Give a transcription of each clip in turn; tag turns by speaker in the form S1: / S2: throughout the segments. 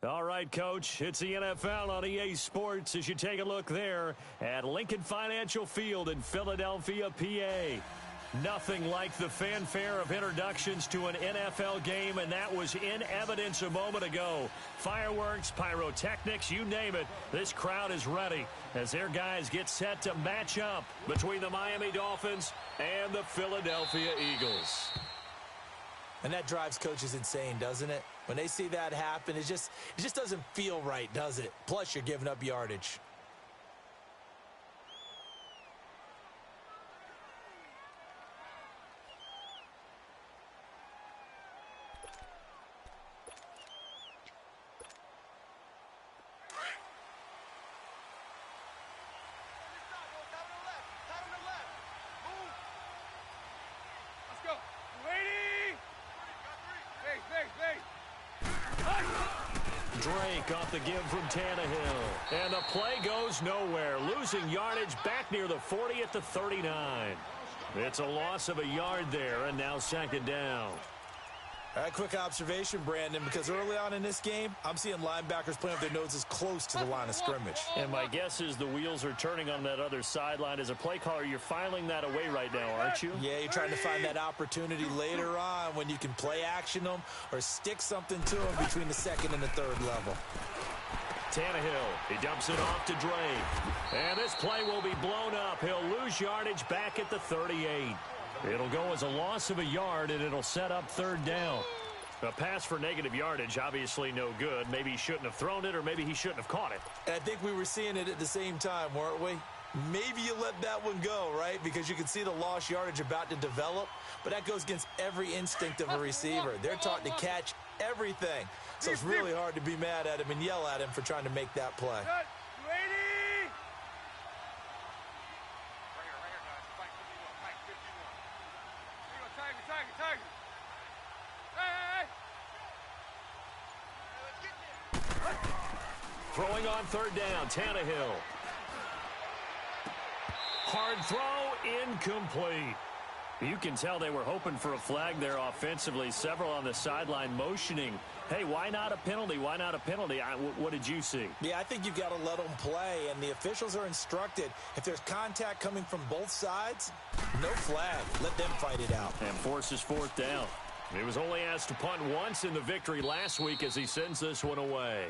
S1: All right, Coach, it's the NFL on EA Sports as you take a look there at Lincoln Financial Field in Philadelphia, PA. Nothing like the fanfare of introductions to an NFL game, and that was in evidence a moment ago. Fireworks, pyrotechnics, you name it, this crowd is ready as their guys get set to match up between the Miami Dolphins and the Philadelphia Eagles.
S2: And that drives coaches insane, doesn't it? When they see that happen, it just doesn't feel right, does it? Plus, you're giving up yardage.
S1: Drake off the give from Tannehill. And the play goes nowhere. Losing yardage back near the 40 at the 39. It's a loss of a yard there, and now second down.
S2: All right, quick observation, Brandon, because early on in this game, I'm seeing linebackers playing with their noses close to the line of scrimmage.
S1: And my guess is the wheels are turning on that other sideline. As a play caller, you're filing that away right now, aren't you?
S2: Yeah, you're trying to find that opportunity later on when you can play action them or stick something to them between the second and the third level.
S1: Tannehill, he dumps it off to Drake. And this play will be blown up. He'll lose yardage back at the 38. It'll go as a loss of a yard, and it'll set up third down. A pass for negative yardage, obviously no good. Maybe he shouldn't have thrown it, or maybe he shouldn't have caught it.
S2: And I think we were seeing it at the same time, weren't we? Maybe you let that one go, right? Because you can see the lost yardage about to develop, but that goes against every instinct of a receiver. They're taught to catch everything. So it's really hard to be mad at him and yell at him for trying to make that play.
S1: Throwing on third down, Tannehill. Hard throw, incomplete. You can tell they were hoping for a flag there offensively. Several on the sideline motioning. Hey, why not a penalty? Why not a penalty? What did you see?
S2: Yeah, I think you've got to let them play, and the officials are instructed. If there's contact coming from both sides, no flag. Let them fight it out.
S1: And forces fourth down. He was only asked to punt once in the victory last week as he sends this one away.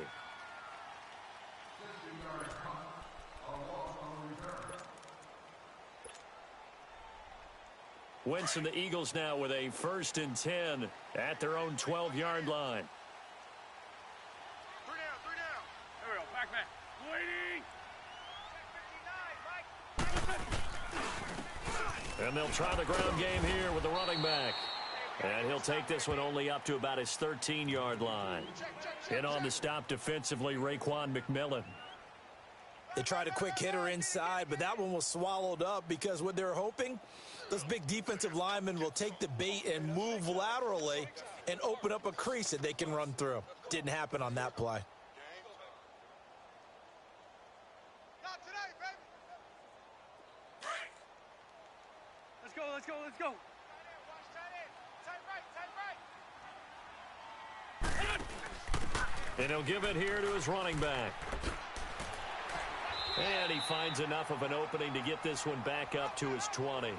S1: Wentz and the Eagles now with a 1st and 10 at their own 12-yard line.
S3: 3 down. There we go. Back. Waiting.
S1: And they'll try the ground game here with the running back. And he'll take this one only up to about his 13-yard line. In on the stop defensively, Raekwon McMillan.
S2: They tried a quick hitter inside, but that one was swallowed up because what they're hoping, those big defensive linemen will take the bait and move laterally and open up a crease that they can run through. Didn't happen on that play.
S3: Not today, baby. Let's go.
S1: And he'll give it here to his running back. And he finds enough of an opening to get this one back up to his 20.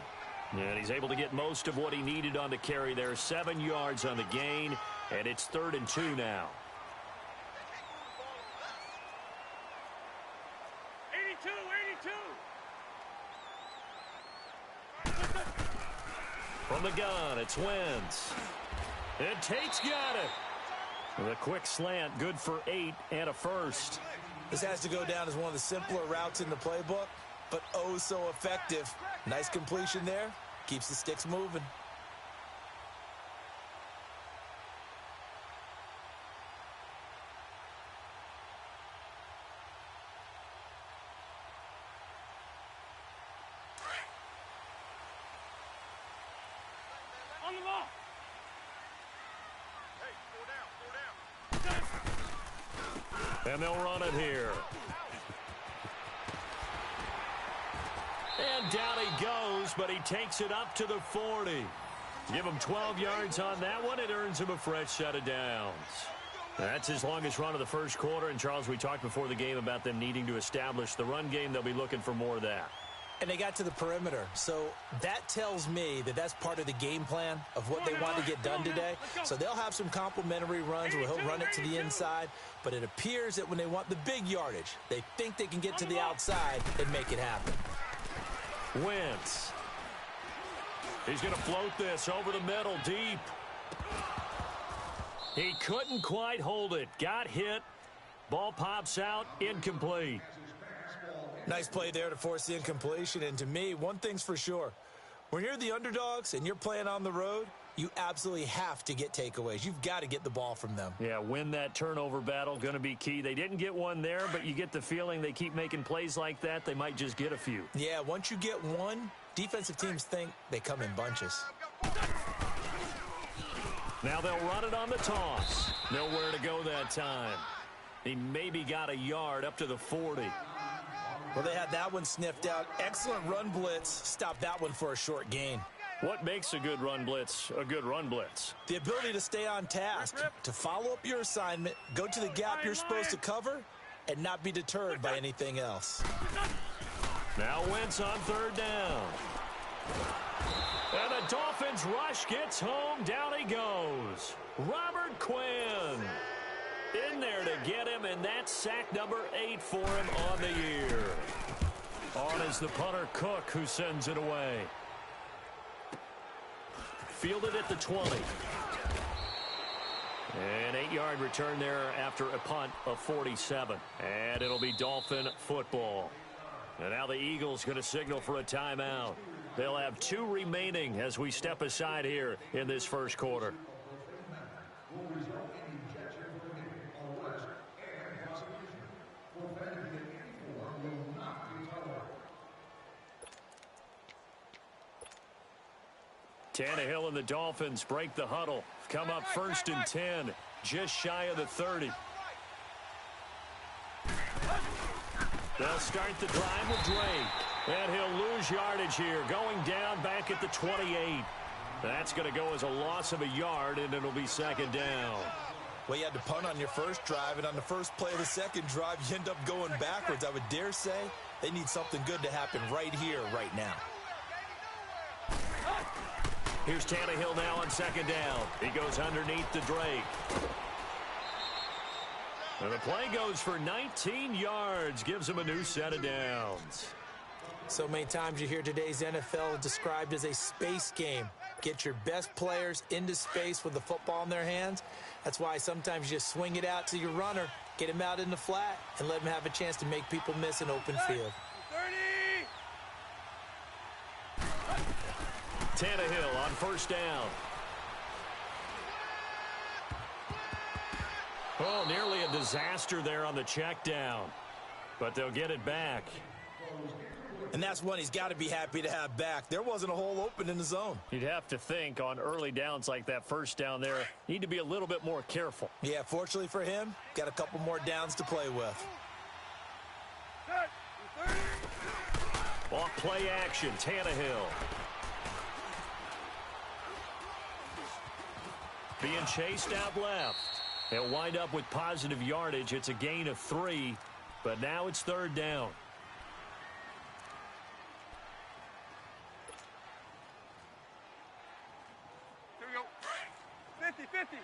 S1: And he's able to get most of what he needed on the carry there. 7 yards on the gain, and it's 3rd and 2 now.
S3: 82.
S1: From the gun, it's Wentz. And Tate's got it. With a quick slant, good for 8 and a first.
S2: This has to go down as one of the simpler routes in the playbook, but oh so effective. Nice completion there. Keeps the sticks moving.
S3: On the ball.
S1: And they'll run it here. And down he goes, but he takes it up to the 40. Give him 12 yards on that one. It earns him a fresh set of downs. That's his longest run of the first quarter. And, Charles, we talked before the game about them needing to establish the run game. They'll be looking for more of that.
S2: And they got to the perimeter. So that tells me that that's part of the game plan of what they want to get done today. So they'll have some complimentary runs where he'll run it to the inside. But it appears that when they want the big yardage, they think they can get to the outside and make it happen.
S1: Wentz. He's going to float this over the middle, deep. He couldn't quite hold it. Got hit. Ball pops out. Incomplete.
S2: Nice play there to force the incompletion. And to me, one thing's for sure. When you're the underdogs and you're playing on the road, you absolutely have to get takeaways. You've got to get the ball from them.
S1: Yeah, win that turnover battle. Going to be key. They didn't get one there, but you get the feeling they keep making plays like that. They might just get a few.
S2: Yeah, once you get one, defensive teams think they come in bunches.
S1: Now they'll run it on the toss. Nowhere to go that time. He maybe got a yard up to the 40.
S2: Well, they had that one sniffed out. Excellent run blitz. Stopped that one for a short gain.
S1: What makes a good run blitz a good run blitz?
S2: The ability to stay on task, to follow up your assignment, go to the gap you're supposed to cover, and not be deterred by anything else.
S1: Now Wentz on third down. And the Dolphins rush gets home. Down he goes. Robert Quinn in there to get him, and that's sack number 8 for him on the year. On is the punter Cook, who sends it away. Fielded at the 20. An 8-yard return there after a punt of 47. And it'll be Dolphin football. And now the Eagles going to signal for a timeout. They'll have 2 remaining as we step aside here in this first quarter. Tannehill and the Dolphins break the huddle. Come up first and 10, just shy of the 30. They'll start the drive with Drake. And he'll lose yardage here, going down back at the 28. That's going to go as a loss of a yard, and it'll be second down.
S2: Well, you had to punt on your first drive, and on the first play of the second drive, you end up going backwards. I would dare say they need something good to happen right here, right now.
S1: Here's Tannehill now on second down. He goes underneath to Drake. And the play goes for 19 yards. Gives him a new set of downs.
S2: So many times you hear today's NFL described as a space game. Get your best players into space with the football in their hands. That's why sometimes you just swing it out to your runner, get him out in the flat, and let him have a chance to make people miss an open field.
S3: 30!
S1: Tannehill on first down. Oh, nearly a disaster there on the check down. But they'll get it back.
S2: And that's one he's got to be happy to have back. There wasn't a hole open in the zone.
S1: You'd have to think on early downs like that first down there, need to be a little bit more careful.
S2: Yeah, fortunately for him, got a couple more downs to play with.
S1: Off play action, Tannehill. Being chased out left. They'll wind up with positive yardage. It's a gain of 3, but now it's third down.
S3: Here we go. 50, 50.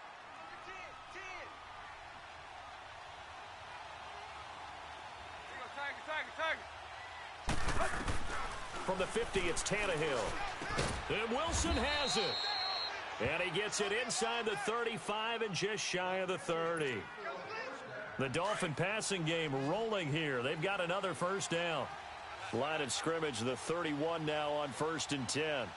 S1: From the 50, it's Tannehill. And Wilson has it. And he gets it inside the 35 and just shy of the 30. The Dolphin passing game rolling here. They've got another first down. Line of scrimmage, the 31 now on first and 10.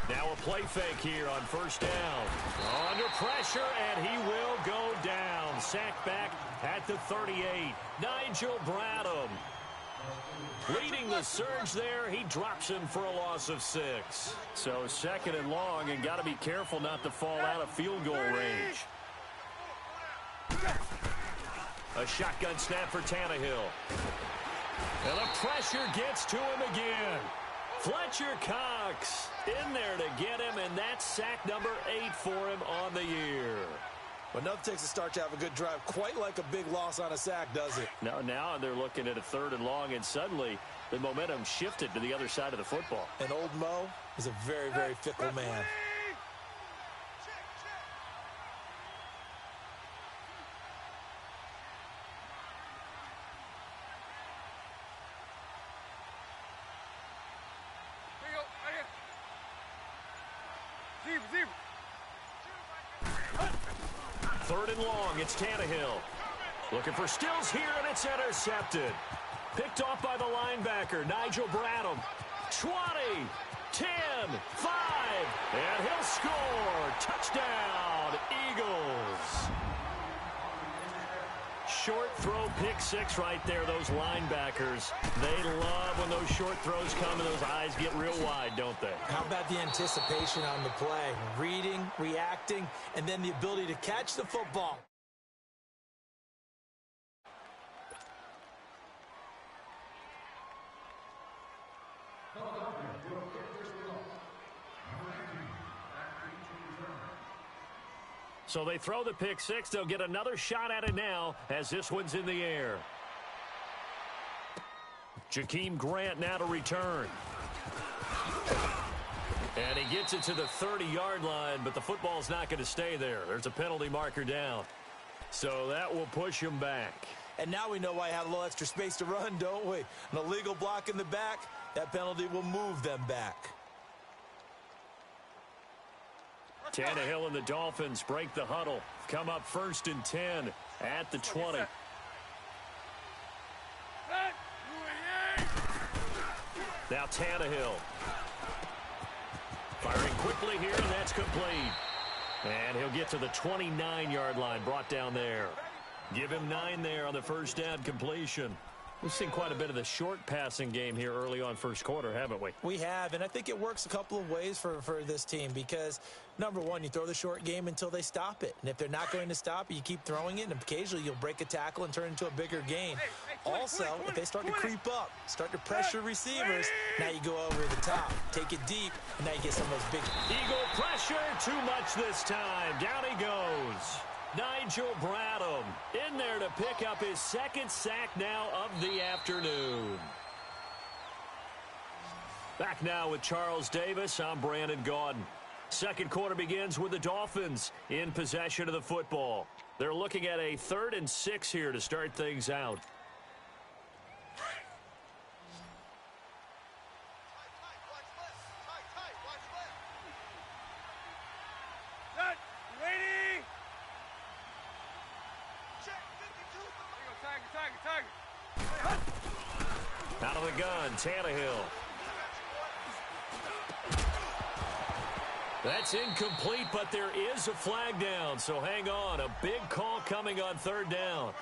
S1: Now a play fake here on first down. Under pressure, and he will go down. Sacked back at the 38. Nigel Bradham leading the surge there. He drops him for a loss of 6. So second and long, and got to be careful not to fall out of field goal range. A shotgun snap for Tannehill. And the pressure gets to him again. Fletcher Cox in there to get him, and that's sack number 8 for him on the year.
S2: Well, nothing takes a start to have a good drive, quite like a big loss on a sack, does it?
S1: Now they're looking at a 3rd and long, and suddenly the momentum shifted to the other side of the football.
S2: And old Mo is a very, very fickle man.
S1: Third and long, it's Tannehill. Looking for Stills here, and it's intercepted. Picked off by the linebacker, Nigel Bradham. 20, 10, 5, and he'll score. Touchdown, Eagles. Short throw, pick 6 right there, those linebackers. They love when those short throws come and those eyes get real wide, don't they?
S2: How about the anticipation on the play? Reading, reacting, and then the ability to catch the football.
S1: So they throw the pick 6. They'll get another shot at it now as this one's in the air. Jakeem Grant now to return. And he gets it to the 30-yard line, but the football's not going to stay there. There's a penalty marker down. So that will push him back.
S2: And now we know why I had a little extra space to run, don't we? An illegal block in the back, that penalty will move them back.
S1: Tannehill and the Dolphins break the huddle. Come up 1st and 10 at the 20. Now Tannehill. Firing quickly here, and that's complete. And he'll get to the 29-yard line, brought down there. Give him 9 there on the first down completion. We've seen quite a bit of the short passing game here early on first quarter, haven't we?
S2: We have, and I think it works a couple of ways for this team because, number one, you throw the short game until they stop it. And if they're not going to stop it, you keep throwing it, and occasionally you'll break a tackle and turn it into a bigger gain. Also, if they start to creep up, start to pressure receivers, now you go over the top, take it deep, and now you get some of those big.
S1: Eagle pressure, too much this time. Down he goes. Nigel Bradham in there to pick up his 2nd sack now of the afternoon. Back now with Charles Davis. I'm Brandon Gaudin. Second quarter begins with the Dolphins in possession of the football. They're looking at a 3rd and 6 here to start things out. Out of the gun, Tannehill. That's incomplete, but there is a flag down, so hang on. A big call coming on 3rd down.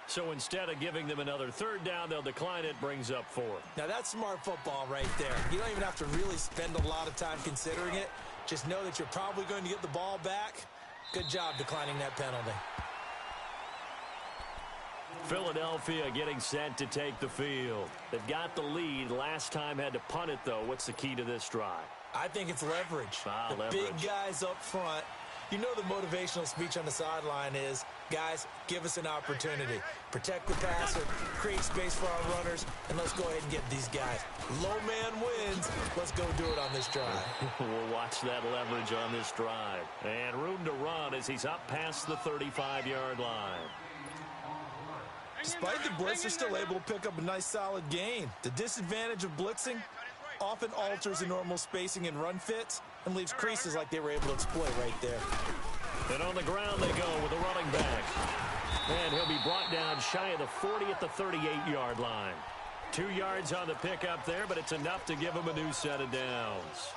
S1: So instead of giving them another 3rd down, they'll decline it, brings up 4.
S2: Now that's smart football right there. You don't even have to really spend a lot of time considering it. Just know that you're probably going to get the ball back. Good job declining that penalty.
S1: Philadelphia getting set to take the field. They've got the lead. Last time had to punt it, though. What's the key to this drive?
S2: I think it's leverage. The big guys up front. You know the motivational speech on the sideline is, guys, give us an opportunity. Protect the passer, create space for our runners, and let's go ahead and get these guys. Low man wins. Let's go do it on this drive.
S1: We'll watch that leverage on this drive. And room to run as he's up past the 35-yard line.
S2: Despite the blitz, they're still able to pick up a nice solid gain. The disadvantage of blitzing often alters the normal spacing and run fits and leaves creases like they were able to exploit right there.
S1: And on the ground they go with the running back. And he'll be brought down shy of the 40 at the 38-yard line. 2 yards on the pickup there, but it's enough to give him a new set of downs.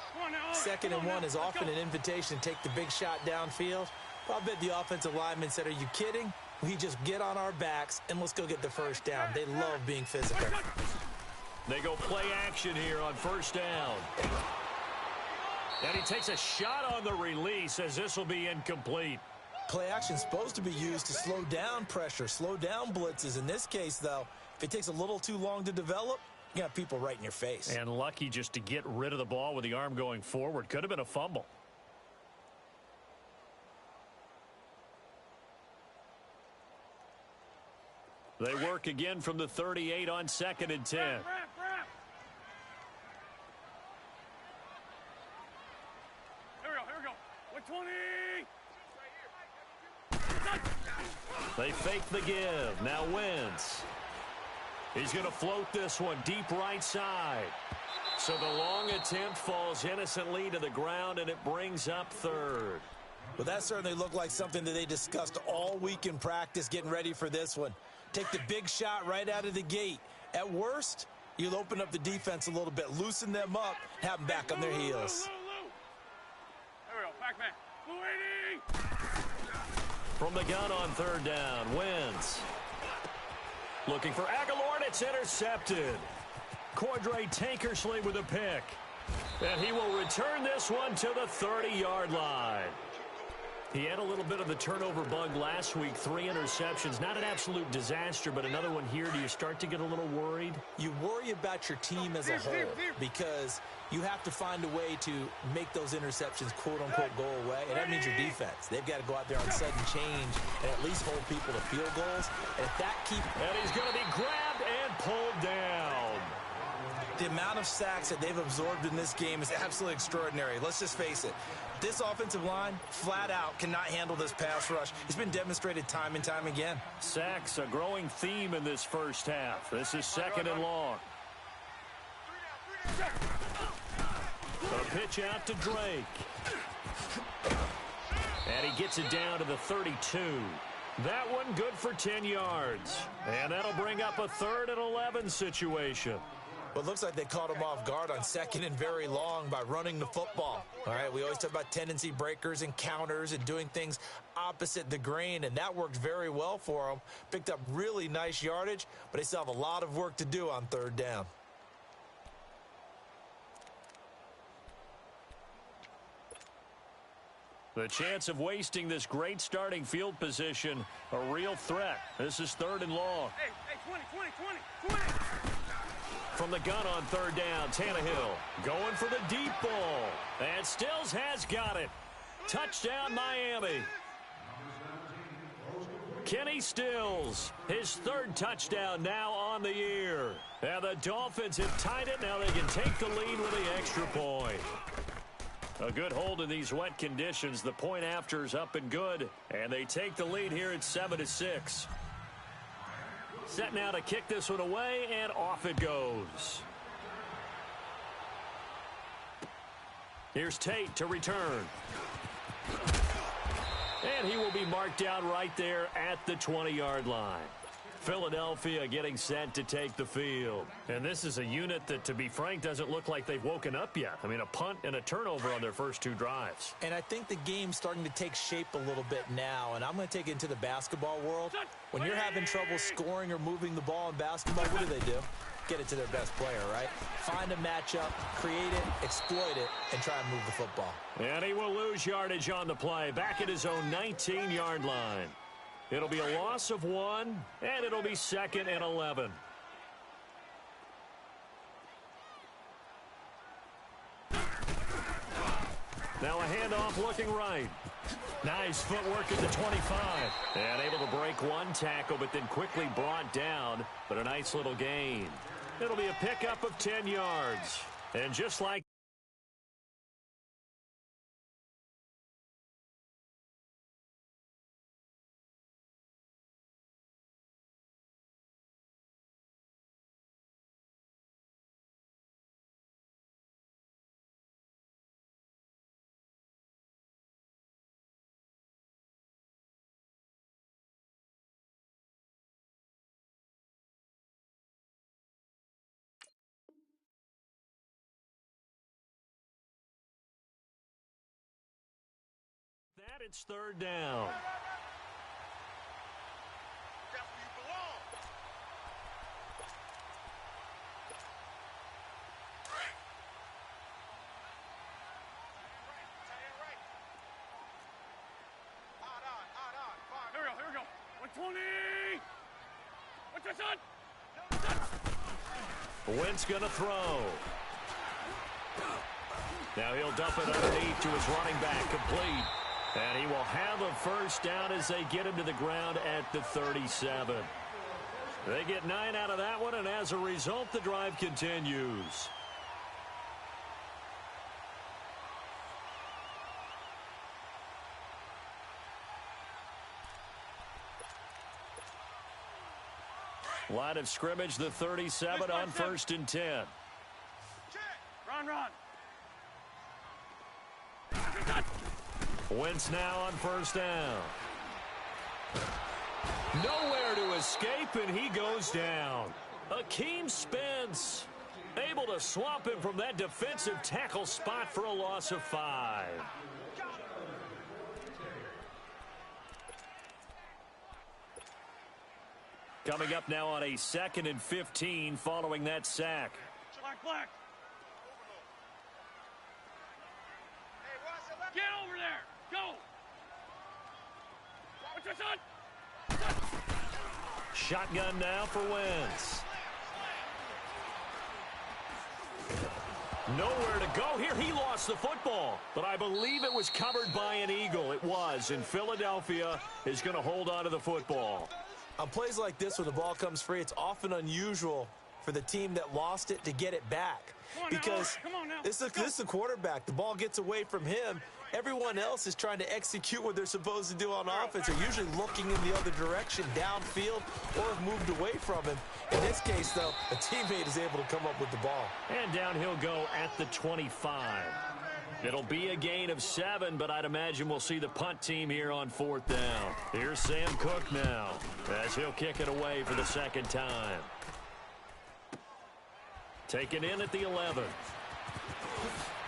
S2: 2nd and 1 is often an invitation to take the big shot downfield. Well, I bet the offensive lineman said, are you kidding? We just get on our backs and let's go get the first down. They love being physical.
S1: They go play action here on 1st down. And he takes a shot on the release as this will be incomplete.
S2: Play action's supposed to be used to slow down pressure, slow down blitzes. In this case, though, if it takes a little too long to develop, you got people right in your face.
S1: And lucky just to get rid of the ball with the arm going forward. Could have been a fumble. They work again from the 38 on 2nd and 10.
S3: Wrap. Here we go. 120.
S1: They fake the give. Now Wentz. He's going to float this one deep right side. So the long attempt falls innocently to the ground, and it brings up 3rd.
S2: Well, that certainly looked like something that they discussed all week in practice getting ready for this one. Take the big shot right out of the gate. At worst, you'll open up the defense a little bit, loosen them up, have them back on their heels.
S3: There we go. Back man. 280.
S1: From the gun on 3rd down, Wentz. Looking for Aguilar, and it's intercepted. Cordray Tankersley with a pick. And he will return this one to the 30-yard line. He had a little bit of the turnover bug last week, 3 interceptions. Not an absolute disaster, but another one here. Do you start to get a little worried?
S2: You worry about your team as a whole because you have to find a way to make those interceptions, quote-unquote, go away, and that means your defense. They've got to go out there on sudden change and at least hold people to field goals. And if that keeps...
S1: And he's going to be grabbed and pulled down.
S2: The amount of sacks that they've absorbed in this game is absolutely extraordinary. Let's just face it. This offensive line, flat out, cannot handle this pass rush. It's been demonstrated time and time again.
S1: Sacks, a growing theme in this first half. This is 2nd and long. A pitch out to Drake. And he gets it down to the 32. That one good for 10 yards. And that'll bring up a 3rd and 11 situation.
S2: Well, it looks like they caught him off guard on 2nd and very long by running the football. All right, we always talk about tendency breakers and counters and doing things opposite the grain, and that worked very well for them. Picked up really nice yardage, but they still have a lot of work to do on 3rd down.
S1: The chance of wasting this great starting field position, a real threat. This is 3rd and long.
S3: Hey, 20.
S1: From the gun on 3rd down, Tannehill going for the deep ball. And Stills has got it. Touchdown, Miami. Kenny Stills, his 3rd touchdown now on the year. And the Dolphins have tied it. Now they can take the lead with the extra point. A good hold in these wet conditions. The point after is up and good. And they take the lead here at 7-6. Set now to kick this one away, and off it goes. Here's Tate to return. And he will be marked down right there at the 20-yard line. Philadelphia getting set to take the field. And this is a unit that, to be frank, doesn't look like they've woken up yet. I mean, a punt and a turnover on their first 2 drives.
S2: And I think the game's starting to take shape a little bit now, and I'm going to take it into the basketball world. When you're having trouble scoring or moving the ball in basketball, what do? Get it to their best player, right? Find a matchup, create it, exploit it, and try and move the football.
S1: And he will lose yardage on the play, back at his own 19-yard line. It'll be a loss of 1, and it'll be 2nd and 11. Now a handoff looking right. Nice footwork at the 25. And able to break 1 tackle, but then quickly brought down. But a nice little gain. It'll be a pickup of 10 yards. And just like that, it's 3rd down.
S3: That's where you belong. Right. 20. What's your son?
S1: Wentz gonna throw. Now he'll dump it underneath to his running back, complete. And he will have a first down as they get him to the ground at the 37. They get 9 out of that one, and as a result, the drive continues. Line of scrimmage, the 37 on 1st and 10.
S3: Run.
S1: Wentz now on 1st down. Nowhere to escape, and he goes down. Akeem Spence able to swap him from that defensive tackle spot for a loss of 5. Coming up now on a 2nd and 15 following that sack.
S3: Black. Get over there. Go. What's your son?
S1: Shotgun now for Wentz. Nowhere to go here. He lost the football, but I believe it was covered by an Eagle. It was, and Philadelphia is going to hold on to the football.
S2: On plays like this, when the ball comes free, it's often unusual for the team that lost it to get it back. Because this is the quarterback. The ball gets away from him. Everyone else is trying to execute what they're supposed to do on offense. They're usually looking in the other direction, downfield, or have moved away from him. In this case, though, a teammate is able to come up with the ball.
S1: And down he'll go at the 25. It'll be a gain of 7, but I'd imagine we'll see the punt team here on 4th down. Here's Sam Cook now as he'll kick it away for the 2nd time. Taken in at the 11.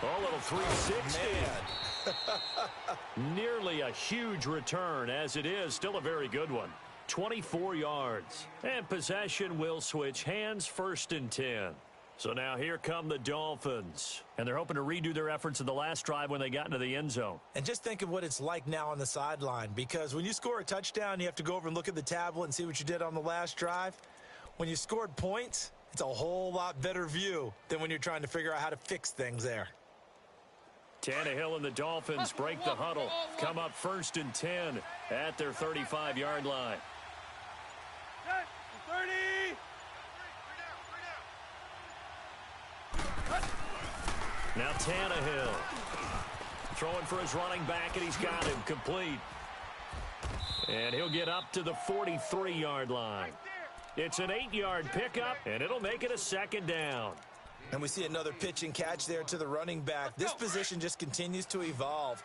S1: Oh, little 360. Nearly a huge return. As it is, still a very good one. 24 yards. And possession will switch hands, 1st and 10. So now here come the Dolphins. And they're hoping to redo their efforts in the last drive when they got into the end zone.
S2: And just think of what it's like now on the sideline. Because when you score a touchdown, you have to go over and look at the tablet and see what you did on the last drive. When you scored points, it's a whole lot better view than when you're trying to figure out how to fix things there.
S1: Tannehill and the Dolphins break the huddle. Come up 1st and 10 at their 35-yard line.
S3: 30.
S1: Now Tannehill throwing for his running back, and he's got him complete. And he'll get up to the 43-yard line. It's an 8-yard pickup, and it'll make it a 2nd down.
S2: And we see another pitch and catch there to the running back. This position just continues to evolve.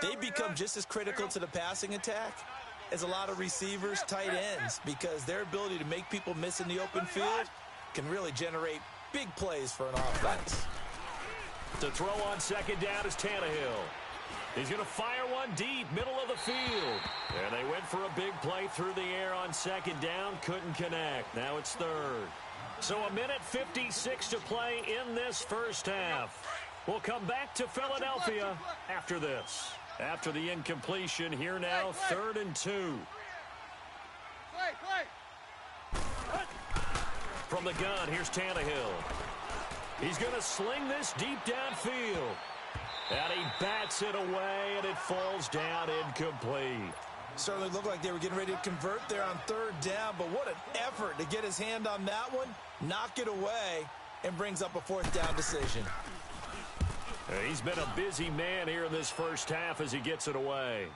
S2: They become just as critical to the passing attack as a lot of receivers, tight ends, because their ability to make people miss in the open field can really generate big plays for an offense.
S1: To throw on 2nd down is Tannehill. He's going to fire one deep, middle of the field. And they went for a big play through the air on 2nd down, couldn't connect. Now it's 3rd. So a minute 56 to play in this first half. We'll come back to Philadelphia after this. After the incompletion, here now, 3rd and 2. From the gun, here's Tannehill. He's going to sling this deep downfield. And he bats it away, and it falls down incomplete.
S2: Certainly looked like they were getting ready to convert there on 3rd down, but what an effort to get his hand on that one, knock it away, and brings up a 4th down decision.
S1: He's been a busy man here in this first half as he gets it away.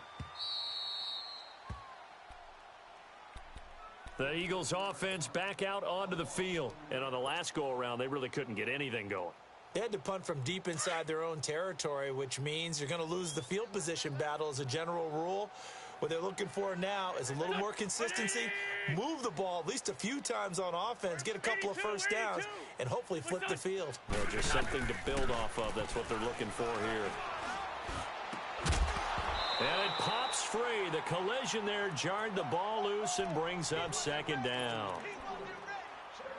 S1: The Eagles offense back out onto the field. And on the last go-around, they really couldn't get anything going.
S2: They had to punt from deep inside their own territory, which means you're going to lose the field position battle as a general rule. What they're looking for now is a little more consistency, move the ball at least a few times on offense, get a couple of first downs, and hopefully flip the field.
S1: Just something to build off of. That's what they're looking for here. And it pops free. The collision there jarred the ball loose and brings up 2nd down.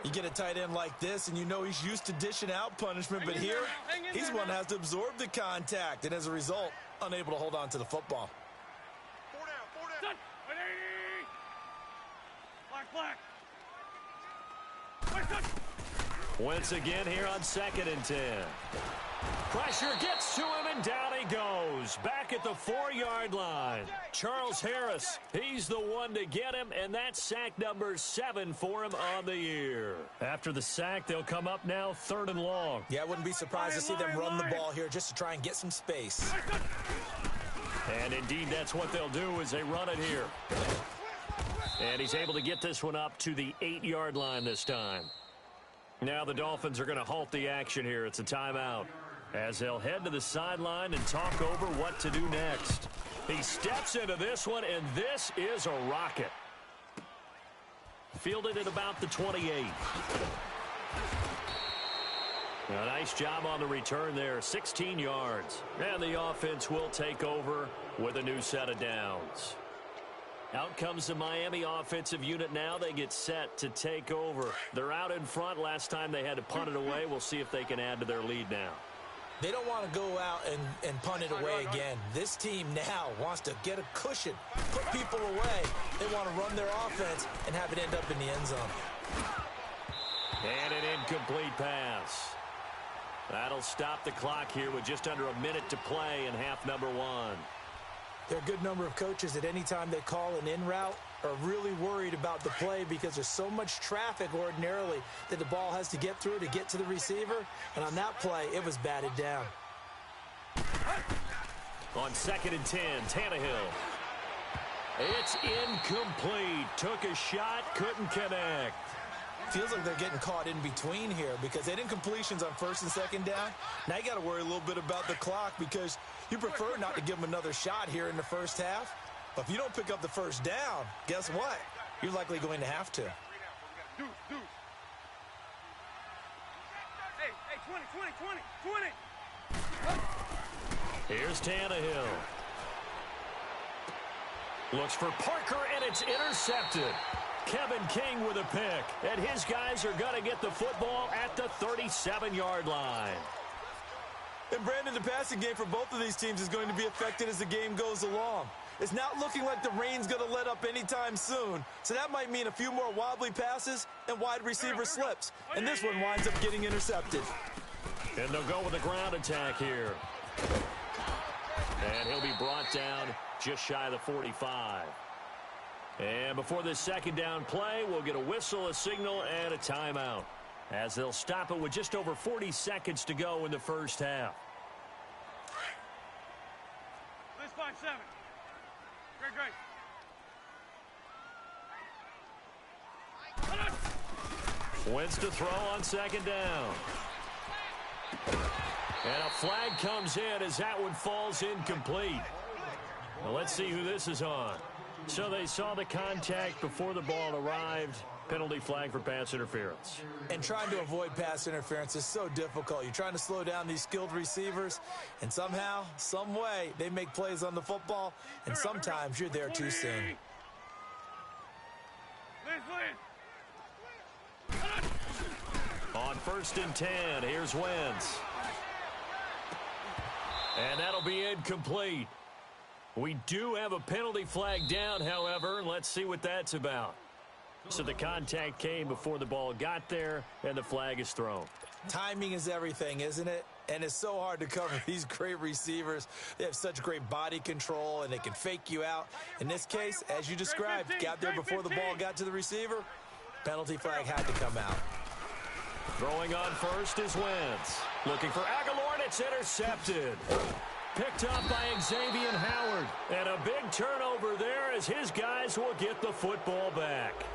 S2: You get a tight end like this, and you know he's used to dishing out punishment, but here, he's one that has to absorb the contact, and as a result, unable to hold on to the football.
S3: Black. Wait, touch.
S1: Once again here on 2nd and 10. Pressure gets to him, and down he goes. Back at the 4-yard line. Charles Harris, he's the one to get him, and that's sack number 7 for him on the year. After the sack, they'll come up now 3rd and long.
S2: Yeah, I wouldn't be surprised to see them run the ball here just to try and get some space.
S1: And indeed, that's what they'll do as they run it here. And he's able to get this one up to the 8-yard line this time. Now the Dolphins are going to halt the action here. It's a timeout as they'll head to the sideline and talk over what to do next. He steps into this one, and this is a rocket. Fielded at about the 28. A nice job on the return there, 16 yards. And the offense will take over with a new set of downs. Out comes the Miami offensive unit now. They get set to take over. They're out in front. Last time they had to punt it away. We'll see if they can add to their lead now.
S2: They don't want to go out and punt it away again. This team now wants to get a cushion, put people away. They want to run their offense and have it end up in the end zone.
S1: And an incomplete pass. That'll stop the clock here with just under a minute to play in half number 1.
S2: There are a good number of coaches at any time they call an in route are really worried about the play because there's so much traffic ordinarily that the ball has to get through to get to the receiver. And on that play, it was batted down.
S1: On 2nd and 10, Tannehill. It's incomplete. Took a shot, couldn't connect.
S2: Feels like they're getting caught in between here because they had incompletions on 1st and 2nd down. Now you got to worry a little bit about the clock because you prefer not to give them another shot here in the first half. But if you don't pick up the first down, guess what? You're likely going to have to.
S3: Deuce. Hey, 20.
S1: Here's Tannehill. Looks for Parker, and it's intercepted. Kevin King with a pick, and his guys are going to get the football at the 37-yard line.
S2: And Brandon, the passing game for both of these teams is going to be affected as the game goes along. It's not looking like the rain's going to let up anytime soon, so that might mean a few more wobbly passes and wide receiver slips, and this one winds up getting intercepted.
S1: And they'll go with a ground attack here. And he'll be brought down just shy of the 45. And before this 2nd down play, we'll get a whistle, a signal, and a timeout as they'll stop it with just over 40 seconds to go in the first half.
S3: This 5-7. Great.
S1: Wentz to throw on 2nd down. And a flag comes in as that one falls incomplete. Well, let's see who this is on. So they saw the contact before the ball arrived. Penalty flag for pass interference.
S2: And trying to avoid pass interference is so difficult. You're trying to slow down these skilled receivers, and somehow, some way, they make plays on the football, and sometimes you're there too soon.
S1: On 1st and 10, here's Wentz. And that'll be incomplete. We do have a penalty flag down, however. Let's see what that's about. So the contact came before the ball got there, and the flag is thrown.
S2: Timing is everything, isn't it? And it's so hard to cover these great receivers. They have such great body control, and they can fake you out. In this case, as you described, got there before the ball got to the receiver. Penalty flag had to come out.
S1: Throwing on 1st is Wentz. Looking for Aguilar, and it's intercepted. Picked up by Xavier Howard. And a big turnover there as his guys will get the football back.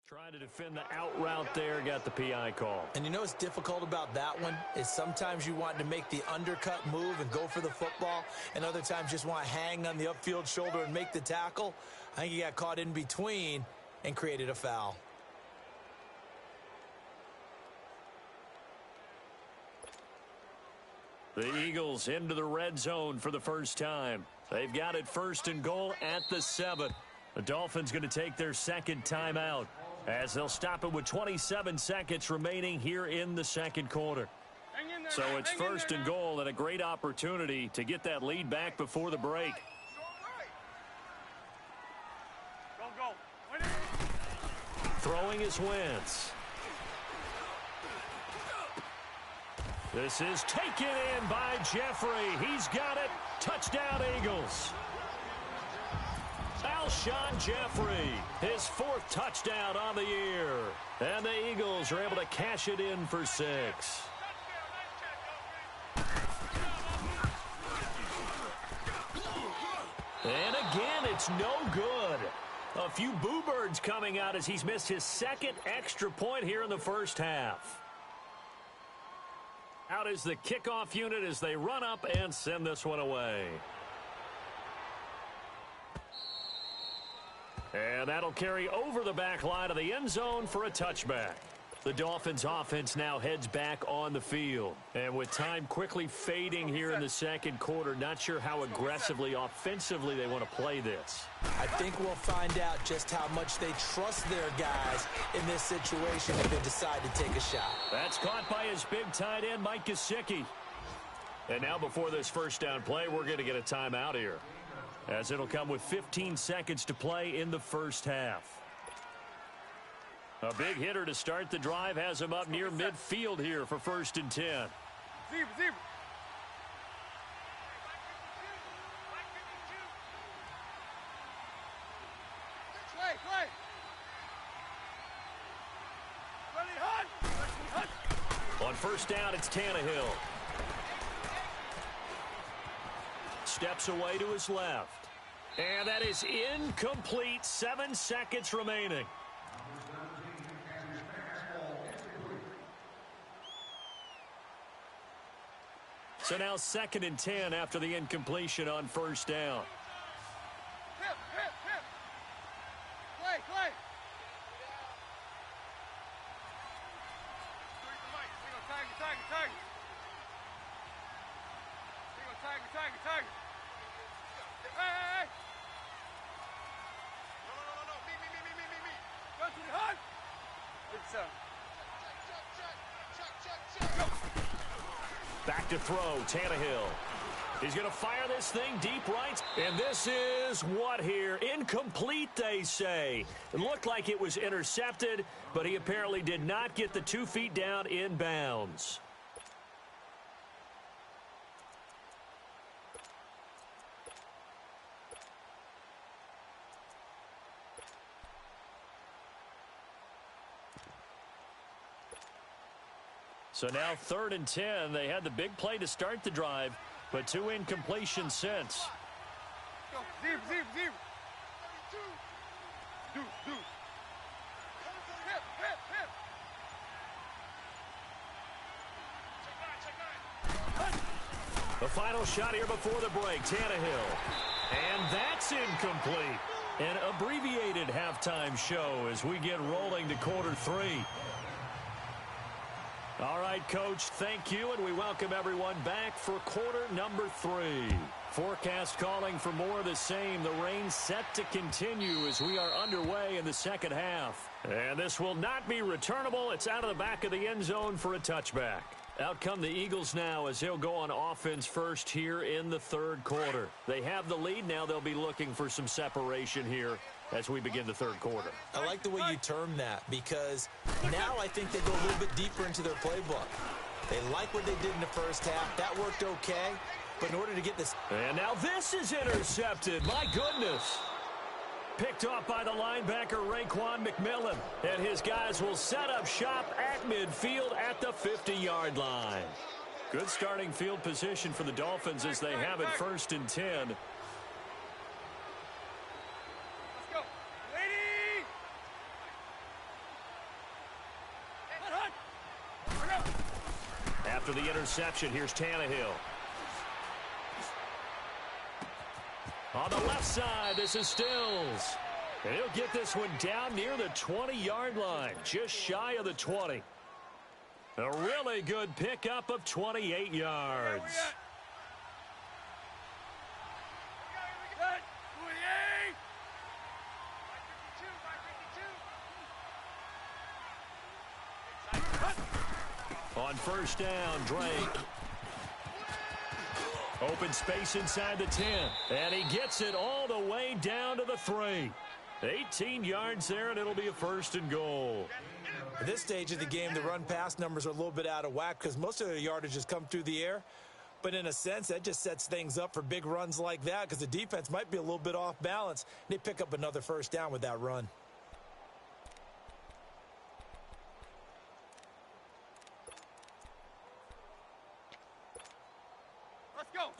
S1: Trying to defend the out route there, got the PI call.
S2: And you know what's difficult about that one is sometimes you want to make the undercut move and go for the football, and other times just want to hang on the upfield shoulder and make the tackle. I think he got caught in between and created a foul.
S1: The Eagles into the red zone for the first time. They've got it 1st and goal at the 7. The Dolphins going to take their second timeout as they'll stop it with 27 seconds remaining here in the second quarter. So it's 1st and goal and a great opportunity to get that lead back before the break.
S3: Go.
S1: Throwing is Wentz. This is taken in by Jeffrey. He's got it. Touchdown, Eagles. Alshon Jeffrey, his 4th touchdown on the year. And the Eagles are able to cash it in for 6. And again, it's no good. A few boo birds coming out as he's missed his 2nd extra point here in the first half. Out is the kickoff unit as they run up and send this one away. And that'll carry over the back line of the end zone for a touchback. The Dolphins offense now heads back on the field. And with time quickly fading here in the second quarter, not sure how aggressively, offensively they want to play this.
S2: I think we'll find out just how much they trust their guys in this situation if they decide to take a shot.
S1: That's caught by his big tight end, Mike Gesicki. And now before this first down play, we're going to get a timeout here, as it'll come with 15 seconds to play in the first half. A big hitter to start the drive has him up near midfield here for 1st and 10.
S3: Zebra. Clay.
S1: On 1st down, it's Tannehill. Steps away to his left. And that is incomplete. 7 seconds remaining. So now 2nd and 10 after the incompletion on 1st down.
S3: Hip. Clay. Tiger. Hey. No. Me. Go to the hunt. Good son. Check.
S1: Back to throw, Tannehill. He's going to fire this thing deep right. And this is what here? Incomplete, they say. It looked like it was intercepted, but he apparently did not get the 2 feet down in bounds. So now 3rd and 10. They had the big play to start the drive, but 2 incompletions since.
S3: Go. Zebra. Do. Hip.
S1: The final shot here before the break, Tannehill. And that's incomplete. An abbreviated halftime show as we get rolling to quarter 3. All right, Coach, thank you, and we welcome everyone back for quarter number 3. Forecast calling for more of the same. The rain set to continue as we are underway in the second half. And this will not be returnable. It's out of the back of the end zone for a touchback. Out come the Eagles now as they'll go on offense first here in the 3rd quarter. They have the lead. Now they'll be looking for some separation here as we begin the 3rd quarter.
S2: I like the way you term that, because now I think they go a little bit deeper into their playbook. They like what they did in the first half. That worked okay, but in order to get this...
S1: And now this is intercepted. My goodness. Picked off by the linebacker, Raekwon McMillan. And his guys will set up shop at midfield at the 50-yard line. Good starting field position for the Dolphins as they have it 1st and 10. After the interception, here's Tannehill. On the left side, this is Stills. And he'll get this one down near the 20-yard line, just shy of the 20. A really good pickup of 28 yards. On first down, Drake. Open space inside the 10. And he gets it all the way down to the 3. 18 yards there, and it'll be a first and goal.
S2: At this stage of the game, the run-pass numbers are a little bit out of whack because most of the yardage has come through the air. But in a sense, that just sets things up for big runs like that because the defense might be a little bit off balance. They pick up another first down with that run.
S3: Let's go.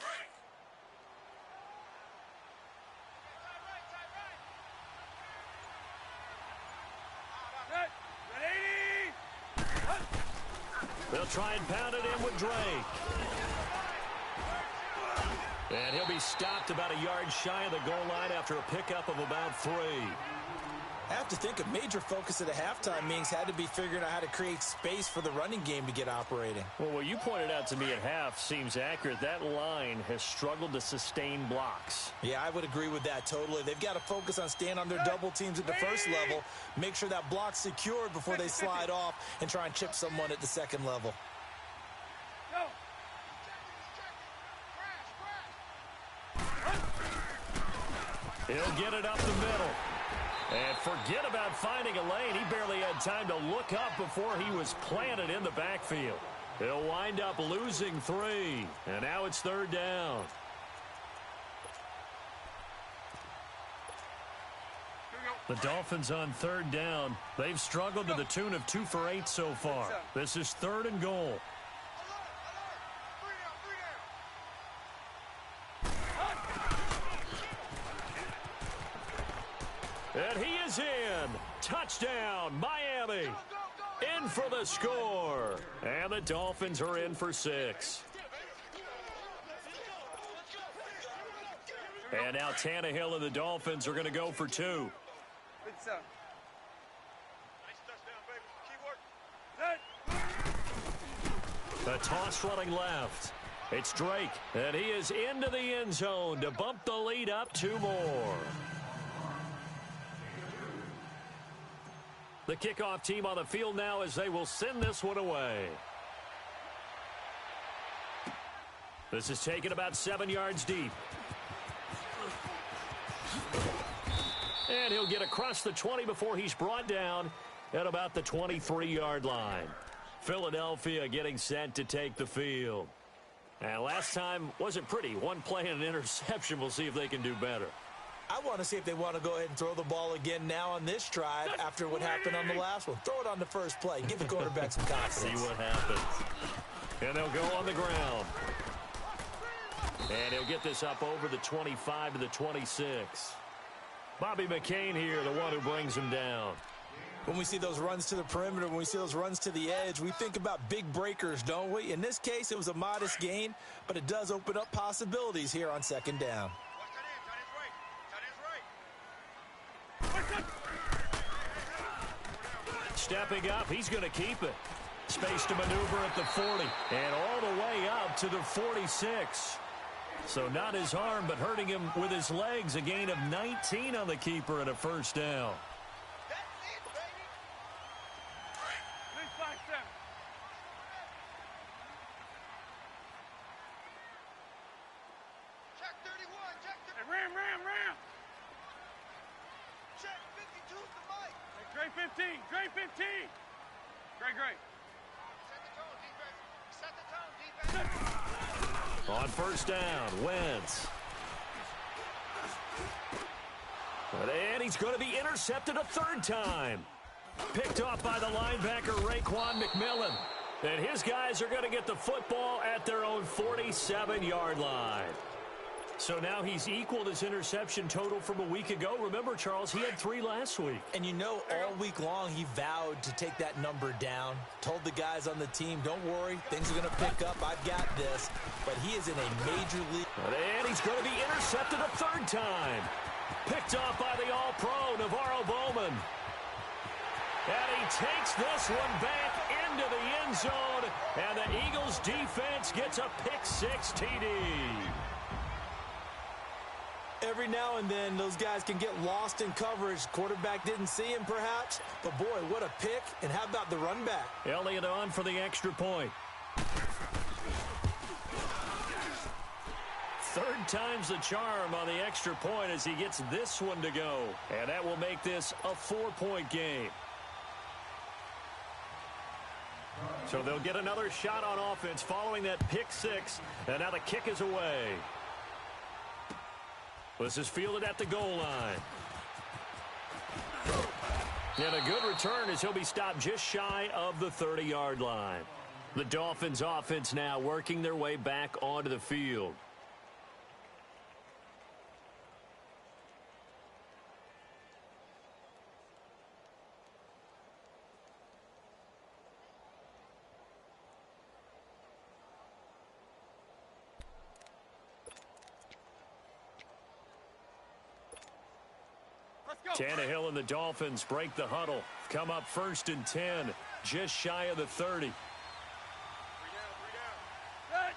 S1: They'll try and pound it in with Drake. And he'll be stopped about a yard shy of the goal line after a pickup of about 3.
S2: I have to think a major focus of the halftime meetings had to be figuring out how to create space for the running game to get operating.
S1: Well, what you pointed out to me at half seems accurate. That line has struggled to sustain blocks.
S2: Yeah, I would agree with that totally. They've got to focus on staying on their double teams at the first level, make sure that block's secured before they slide off and try and chip someone at the second level.
S1: He'll get it up the middle. And forget about finding a lane. He barely had time to look up before he was planted in the backfield. He'll wind up losing 3. And now it's third down. The Dolphins on third down. They've struggled to the tune of 2 for 8 so far. This is third and goal. And he is in. Touchdown, Miami. In for the score. And the Dolphins are in for 6. And now Tannehill and the Dolphins are going to go for 2. The toss running left. It's Drake. And he is into the end zone to bump the lead up 2 more. The kickoff team on the field now as they will send this one away. This is taken about 7 yards deep. And he'll get across the 20 before he's brought down at about the 23-yard line. Philadelphia getting set to take the field. And last time wasn't pretty. One play and an interception. We'll see if they can do better.
S2: I want to see if they want to go ahead and throw the ball again now on this drive after what happened on the last one. Throw it on the first play. Give the quarterback some confidence.
S1: See what happens. And they'll go on the ground. And he'll get this up over the 25 to the 26. Bobby McCain here, the one who brings him down.
S2: When we see those runs to the perimeter, when we see those runs to the edge, we think about big breakers, don't we? In this case, it was a modest gain, but it does open up possibilities here on second down.
S1: Stepping up, he's going to keep it. Space to maneuver at the 40 and all the way up to the 46. So not his arm, but hurting him with his legs. A gain of 19 on the keeper and a first down.
S3: Great 15. Great. Set the tone, defense.
S1: On first down, Wentz. And he's going to be intercepted a 3rd time. Picked off by the linebacker, Raekwon McMillan. And his guys are going to get the football at their own 47-yard line. So now he's equaled his interception total from a week ago. Remember, Charles, he had 3 last week.
S2: And you know, all week long, he vowed to take that number down. Told the guys on the team, don't worry, things are going to pick up. I've got this. But he is in a major league.
S1: And he's going to be intercepted a 3rd time. Picked off by the All-Pro, Navarro Bowman. And he takes this one back into the end zone. And the Eagles defense gets a pick-6 TD.
S2: Every now and then, those guys can get lost in coverage. Quarterback didn't see him, perhaps. But, boy, what a pick. And how about the run back?
S1: Elliott on for the extra point. 3rd time's the charm on the extra point as he gets this one to go. And that will make this a 4-point game. So they'll get another shot on offense following that pick-6. And now the kick is away. This is fielded at the goal line. And a good return as he'll be stopped just shy of the 30-yard line. The Dolphins offense now working their way back onto the field. Tannehill and the Dolphins break the huddle. Come up 1st and 10, just shy of the 30.
S3: 3 down.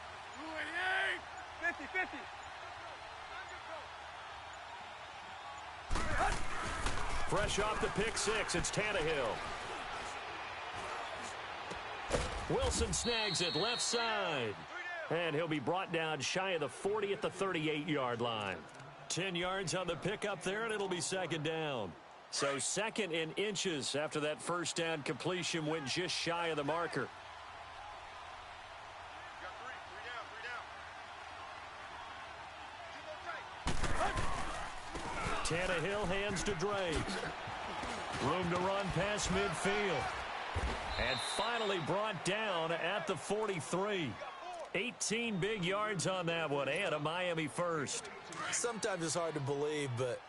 S3: 50-50.
S1: Fresh off the pick-6, it's Tannehill. Wilson snags it left side. And he'll be brought down shy of the 40 at the 38-yard line. 10 yards on the pickup there, and it'll be 2nd down. So 2nd in inches after that 1st down completion went just shy of the marker. Tannehill hands to Drake. Room to run past midfield. And finally brought down at the 43. 18 big yards on that one, and a Miami first.
S2: Sometimes it's hard to believe, but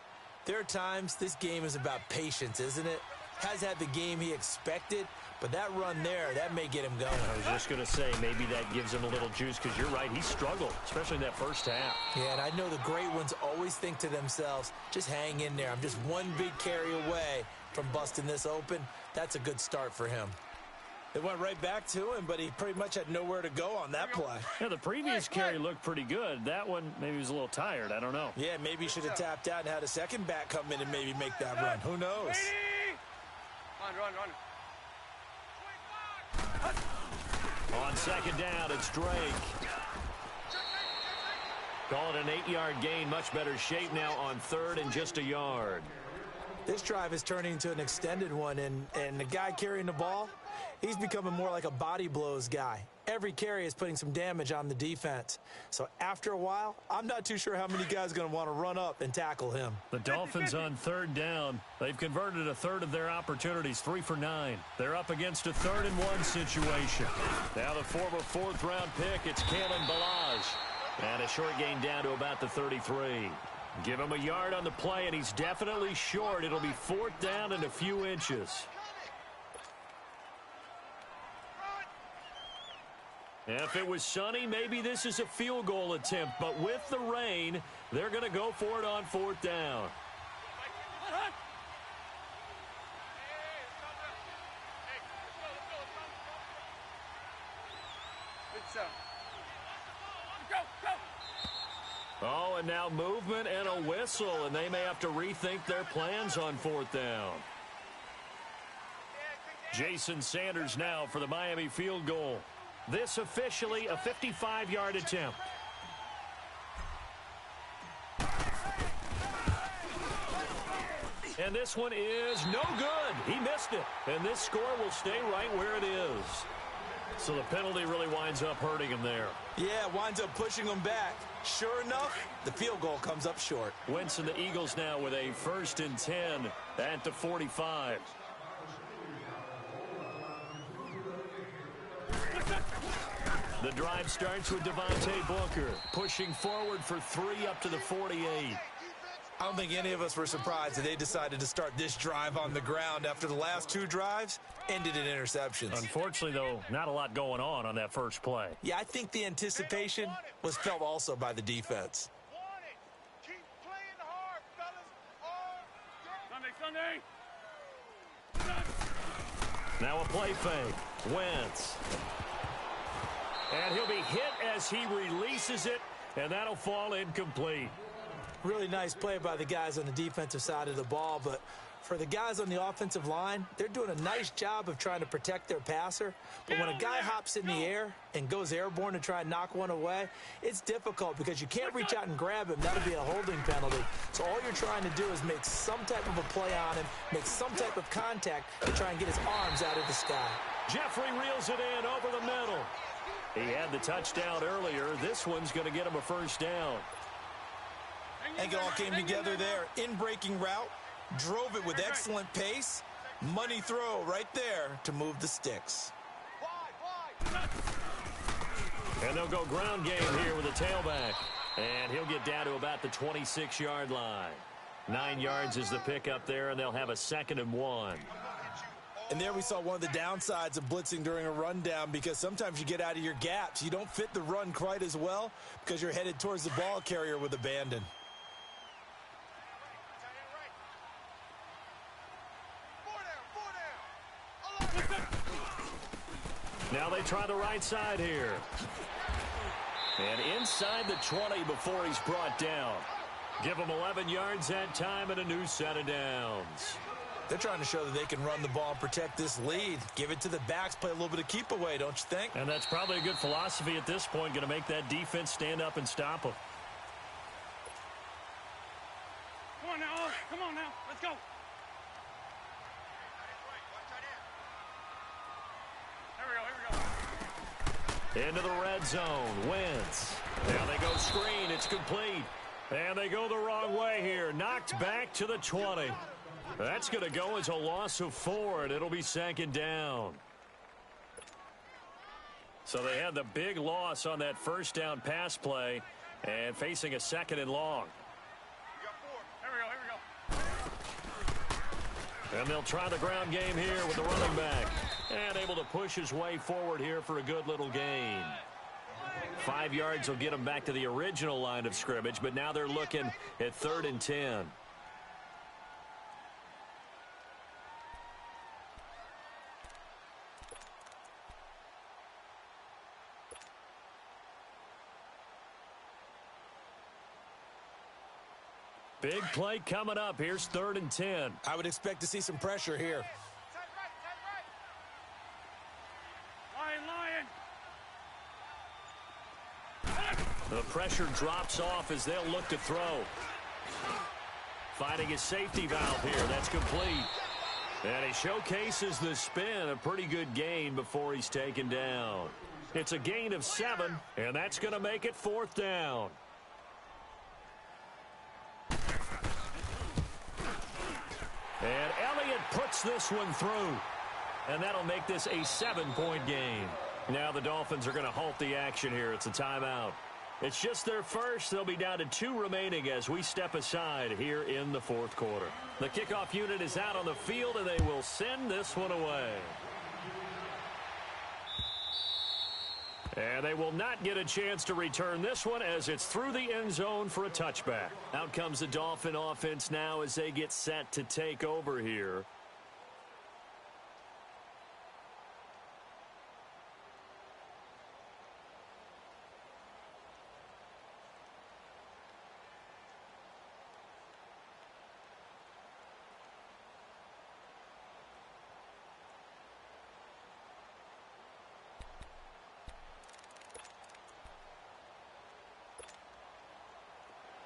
S2: there are times this game is about patience, isn't it? Has had the game he expected, but that run there, that may get him going.
S1: I was just going to say, maybe that gives him a little juice, because you're right, he struggled, especially in that 1st half.
S2: Yeah, and I know the great ones always think to themselves, just hang in there. I'm just one big carry away from busting this open. That's a good start for him. It went right back to him, but he pretty much had nowhere to go on that play.
S1: Yeah, the previous carry looked pretty good. That one, maybe he was a little tired. I don't know.
S2: Yeah, maybe he should have tapped out and had a second back come in and maybe make that run. Who knows?
S3: Run.
S1: On 2nd down, it's Drake. Call it an 8-yard gain. Much better shape now on 3rd and just a yard.
S2: This drive is turning into an extended one, and the guy carrying the ball, he's becoming more like a body blows guy. Every carry is putting some damage on the defense. So after a while, I'm not too sure how many guys are going to want to run up and tackle him.
S1: The Dolphins on 3rd down. They've converted a 3rd of their opportunities, 3 for 9. They're up against a 3rd and 1 situation. Now the former 4th-round pick, it's Kalen Ballage. And a short gain down to about the 33. Give him a yard on the play, and he's definitely short. It'll be 4th down and a few inches. If it was sunny, maybe this is a field goal attempt. But with the rain, they're going to go for it on 4th down. Oh, and now movement and a whistle, and they may have to rethink their plans on 4th down. Jason Sanders now for the Miami field goal. This officially a 55-yard attempt. And this one is no good. He missed it. And this score will stay right where it is. So the penalty really winds up hurting him there.
S2: Yeah, winds up pushing him back. Sure enough, the field goal comes up short.
S1: Wentz and the Eagles now with a 1st and 10 at the 45. The drive starts with Devontae Booker, pushing forward for 3 up to the 48.
S2: I don't think any of us were surprised that they decided to start this drive on the ground after the last 2 drives ended in interceptions.
S1: Unfortunately, though, not a lot going on that first play.
S2: Yeah, I think the anticipation was felt also by the defense.
S3: Keep playing hard, fellas. Sunday.
S1: Now a play fake. Wentz. And he'll be hit as he releases it, and that'll fall incomplete.
S2: Really nice play by the guys on the defensive side of the ball, but for the guys on the offensive line, they're doing a nice job of trying to protect their passer. But when a guy hops in the air and goes airborne to try and knock one away, it's difficult because you can't reach out and grab him. That'll be a holding penalty. So all you're trying to do is make some type of a play on him, make some type of contact to try and get his arms out of the sky.
S1: Jeffrey reels it in over the middle. He had the touchdown earlier. This one's going to get him a first down.
S2: I think it all came together there. In-breaking route, drove it with excellent pace. Money throw right there to move the sticks.
S1: And they'll go ground game here with a tailback. And he'll get down to about the 26-yard line. 9 yards is the pickup there, and they'll have a 2nd and 1.
S2: And there we saw one of the downsides of blitzing during a rundown, because sometimes you get out of your gaps. You don't fit the run quite as well because you're headed towards the ball carrier with abandon.
S1: Now they try the right side here. And inside the 20 before he's brought down. Give him 11 yards that time and a new set of downs.
S2: They're trying to show that they can run the ball and protect this lead. Give it to the backs, play a little bit of keep away, don't you think?
S1: And that's probably a good philosophy at this point, going to make that defense stand up and stop them.
S3: Come on now, come on now, let's go.
S1: Into the red zone. Wentz. Now they go screen. It's complete. And they go the wrong way here. Knocked back to the 20. That's going to go as a loss of 4, and it'll be 2nd down. So they had the big loss on that first down pass play and facing a 2nd and long. And they'll try the ground game here with the running back. And able to push his way forward here for a good little gain. 5 yards will get him back to the original line of scrimmage, but now they're looking at 3rd and 10. Big play coming up. Here's 3rd and 10.
S2: I would expect to see some pressure here.
S1: The pressure drops off as they'll look to throw. Finding his safety valve here. That's complete. And he showcases the spin. A pretty good gain before he's taken down. It's a gain of 7, and that's going to make it 4th down. And Elliott puts this one through. And that'll make this a 7-point game. Now the Dolphins are going to halt the action here. It's a timeout. It's just their first. They'll be down to 2 remaining as we step aside here in the 4th quarter. The kickoff unit is out on the field, and they will send this one away. And they will not get a chance to return this one as it's through the end zone for a touchback. Out comes the Dolphin offense now as they get set to take over here.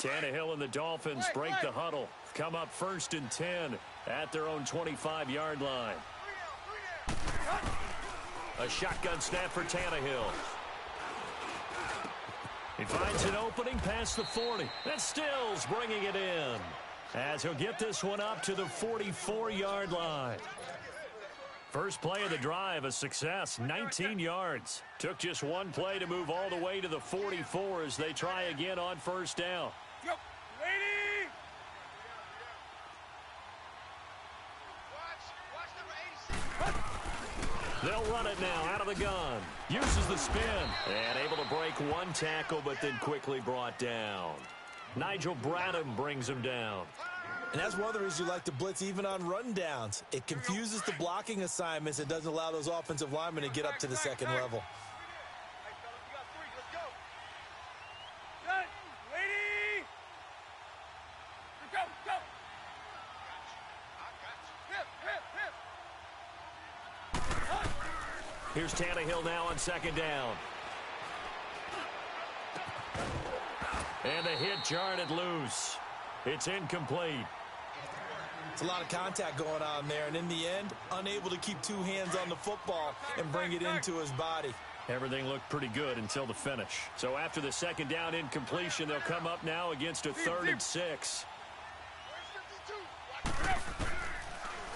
S1: Tannehill and the Dolphins break the huddle. Come up 1st and 10 at their own 25-yard line. A shotgun snap for Tannehill. He finds an opening past the 40. That's Stills bringing it in as he'll get this one up to the 44-yard line. First play of the drive, a success, 19 yards. Took just one play to move all the way to the 44 as they try again on first down.
S3: Go. Ready? Watch number 86.
S1: They'll run it now out of the gun. Uses the spin. And able to break one tackle, but then quickly brought down. Nigel Bradham brings him down.
S2: And that's one of the reasons you like to blitz even on rundowns. It confuses the blocking assignments and doesn't allow those offensive linemen to get up to the second level.
S3: Ready? Go, go. Hip.
S1: Here's Tannehill now on second down. And the hit jarred it loose. It's incomplete.
S2: It's a lot of contact going on there, and in the end, unable to keep two hands on the football and bring it into his body.
S1: Everything looked pretty good until the finish. So after the second down incompletion, they'll come up now against a 3rd and 6.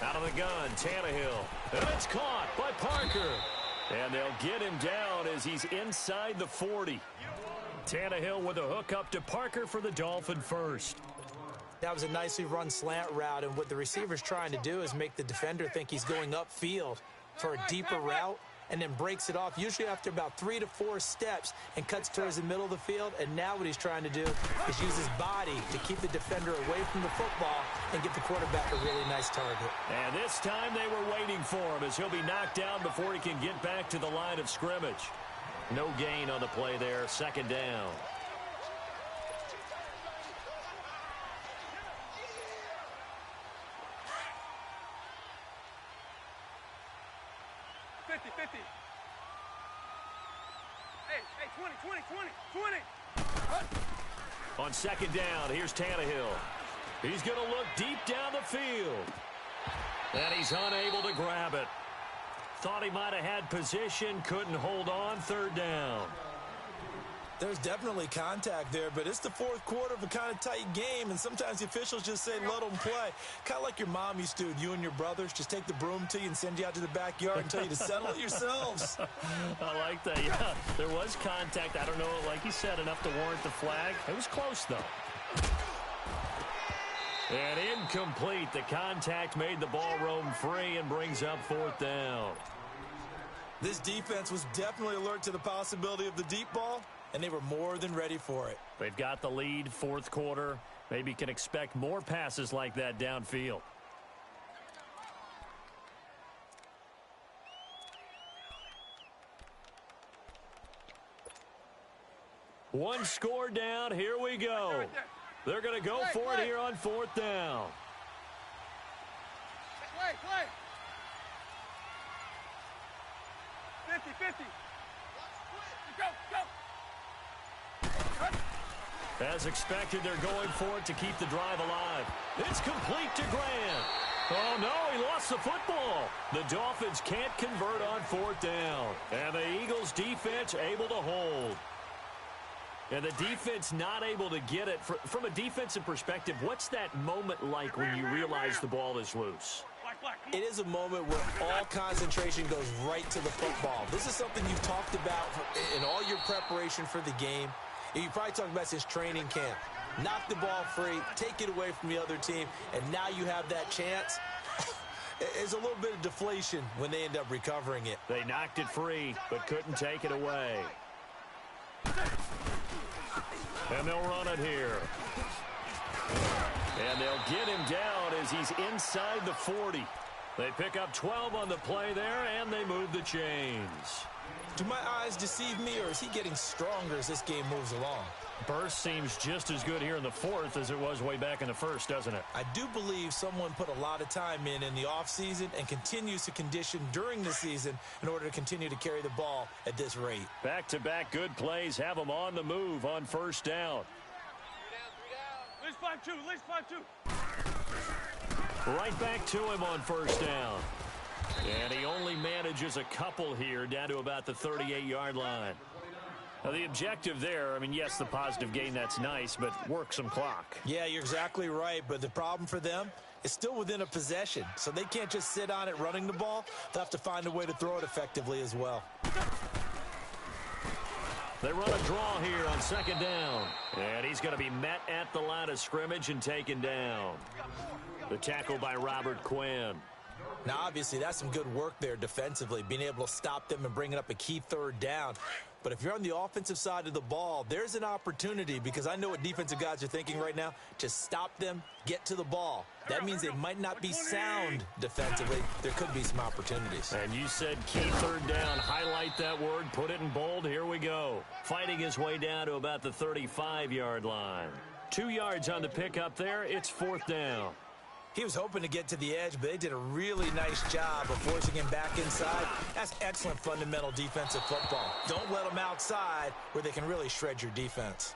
S1: Out of the gun, Tannehill. And it's caught by Parker. And they'll get him down as he's inside the 40. Tannehill with a hook up to Parker for the Dolphin first.
S2: That was a nicely run slant route, and what the receiver's trying to do is make the defender think he's going upfield for a deeper route and then breaks it off, usually after about 3 to 4 steps, and cuts towards the middle of the field. And now what he's trying to do is use his body to keep the defender away from the football and get the quarterback a really nice target.
S1: And this time they were waiting for him as he'll be knocked down before he can get back to the line of scrimmage. No gain on the play there, second down.
S3: 50. Hey, 20.
S1: On second down, here's Tannehill. He's going to look deep down the field. And he's unable to grab it. Thought he might have had position, couldn't hold on, third down.
S2: There's definitely contact there, but it's the fourth quarter of a kind of tight game, and sometimes the officials just say, let them play. Kind of like your mom used to, you and your brothers, just take the broom to you and send you out to the backyard and tell you to settle it yourselves.
S1: I like that, yeah. There was contact. I don't know, like you said, enough to warrant the flag. It was close, though. And incomplete. The contact made the ball roam free and brings up fourth down.
S2: This defense was definitely alert to the possibility of the deep ball, and they were more than ready for it.
S1: They've got the lead, fourth quarter. Maybe can expect more passes like that downfield. One score down. Here we go. They're going to go for it here on fourth down.
S3: Play. 50. Go.
S1: As expected, they're going for it to keep the drive alive. It's complete to Grant. Oh, no, he lost the football. The Dolphins can't convert on fourth down. And the Eagles' defense able to hold. And the defense not able to get it. From a defensive perspective, what's that moment like when you realize the ball is loose?
S2: It is a moment where all concentration goes right to the football. This is something you've talked about in all your preparation for the game. You probably talked about since training camp. Knock the ball free, take it away from the other team, and now you have that chance. There's a little bit of deflation when they end up recovering it.
S1: They knocked it free, but couldn't take it away. And they'll run it here. And they'll get him down as he's inside the 40. They pick up 12 on the play there, and they move the chains.
S2: Do my eyes deceive me, or is he getting stronger as this game moves along?
S1: Burst seems just as good here in the fourth as it was way back in the first, doesn't it?
S2: I do believe someone put a lot of time in the offseason and continues to condition during the season in order to continue to carry the ball at this rate.
S1: Back-to-back good plays have them on the move on first down.
S3: 5-2.
S1: Right back to him on first down. And he only manages a couple here down to about the 38-yard line. Now, the objective there, I mean, yes, the positive gain, that's nice, but work some clock.
S2: Yeah, you're exactly right, but the problem for them is still within a possession, so they can't just sit on it running the ball. They'll have to find a way to throw it effectively as well.
S1: They run a draw here on second down, and he's going to be met at the line of scrimmage and taken down. The tackle by Robert Quinn.
S2: Now, obviously, that's some good work there defensively, being able to stop them and bringing up a key third down. But if you're on the offensive side of the ball, there's an opportunity, because I know what defensive guys are thinking right now. Just stop them, get to the ball. That means they might not be sound defensively. There could be some opportunities.
S1: And you said key third down. Highlight that word, put it in bold. Here we go. Fighting his way down to about the 35-yard line. 2 yards on the pickup there. It's fourth down.
S2: He was hoping to get to the edge, but they did a really nice job of forcing him back inside. That's excellent fundamental defensive football. Don't let them outside where they can really shred your defense.